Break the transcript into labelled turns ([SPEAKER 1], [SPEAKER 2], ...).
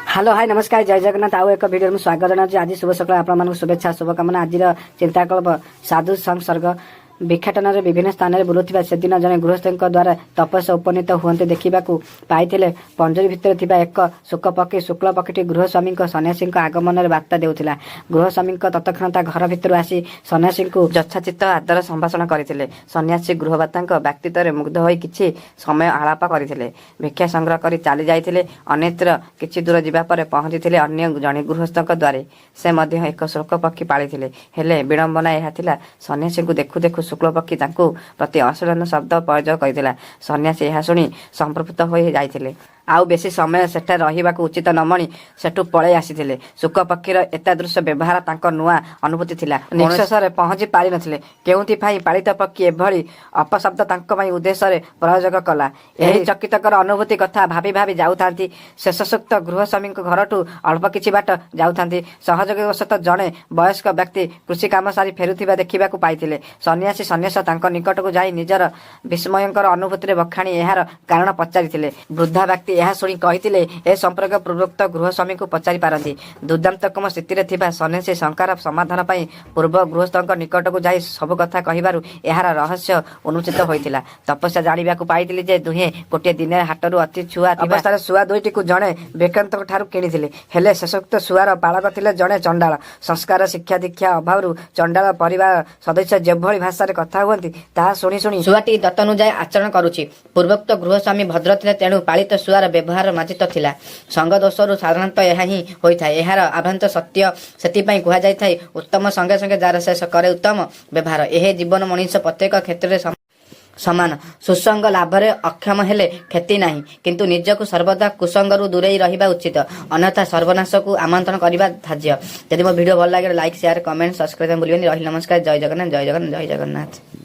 [SPEAKER 1] Hello hi नमस्कार जय जगन्नाथ आउ एक भिडियो स्वागत जनाऊँ। आज शुभ सकाल आप शुभेच्छा शुभकामना। आज चिंताकल्प साधु संसर्ग भिक्षाटन विभिन्न स्थान में बुलुवा से दिन जड़े गृहस्थ द्वारा तपस्या उपनीत हुए देखा पाई पंजरी भितर एक शुकपक्षी शुक्ल पक्षी गृहस्वामी सन्यासी आगमन में बार्ता देउथिला। गृहस्वामी तत्क्षणता घर भितर आसी सन्यासी यथाचित आदर संभाषण करते। सन्यासी गृहवाता व्यक्तित्व में मुग्ध हो किछि समय आलाप करते। भिक्षा संग्रह कर चली जाते अन्यत्र किछि दूर जावापर पहुंची अन्य जड़े गृहस्थ द्वारे से एक शुक्ल पक्षी पाली हेले विडंबना यह सन्यासी देखु देखु शुक्ल पक्षी प्रति अश्लील शब्द प्रयोग करथिला। सन्यासी यह शुणी संप्रभुत हो जाइथिले। आउ बेसी समय सेठा रहिबाकू उचित न मणि सेठू पळै आसीथिले। शुक्ल पक्षीर एतादृश व्यवहार तांको नुआ अनुभूति थिला। निश्चय पहुंची पारि नथिले। केउंथि फाई पालित पक्षी एभଳି अपशब्द तांको पई उद्देश्य प्रयोग कला। एही चकितकर अनुभूति कथा भाबी भाबी जाउथांती। शेषसुक्त गृहस्वामी घरठू अल्प किछि बाट जाउथांती। सहयोगवशत जणे वयस्क व्यक्ति कृषि काम सारी फेरुथिबा देखिबाकू पाइथिले। सन्यासी सन्यास तांको निकटकू जाई निजर विस्मयकर अनुभूति बखाणी एहार कारण पचारिथिले। वृद्धा व्यक्ति यह शुणी कही ए संपर्क पूर्वोक्त गृहस्वामी को पचारि पारती। दुर्दान्तकम स्थिति थिबा सन्यासी शंकार समाधान पाई पूर्व गृहस्थ निकट को जाई सब कथा कहिबारु एहार रहस्य उन्मोचित होइतिला। तपस्या जानिबाकू पाइतिले जे दुहे गोटे दिन हाटरू अति छुआ अवस्थार शुआ दुईटी को जणे बेकांत ठारू किणिथिले। हेले शेषोक्त शुआर बालक थिले जणे चंडाल। संस्कार शिक्षा दीक्षा अभाव चंडाल परिवार सदस्य जेभଳି भाषा कथा हुअंती ताहा शुणी शुणी शुआटी दत्तनुजाय आचरण करुछि। पूर्वोक्त गृहस्वामी भद्र थिले तेणु पालित शुआर व्यवहार मार्जित थिला। संग दोषरु साधारणतः यह ही होइथाय। एहार आभ्रांत सत्य सेतिपई कुहा जाइथाय उत्तम संगे संगे जार शेष करे उत्तम व्यवहार। एहे जीवन मनुष्य प्रत्येक क्षेत्र में समान। सुसंग लाभरे अक्षम हेले क्षति नाही, किंतु निजको सर्वदा कुसंगरु दूरे रहिबा उचित, अन्यथा सर्वनाश को आमंत्रण करिबा धार्य। यदि मो वीडियो भल लागे लाइक शेयर कमेंट सब्सक्राइब भूलिबेनी। रही नमस्कार जय जगन्नाथ जय जगन्नाथ जय जगन्नाथ।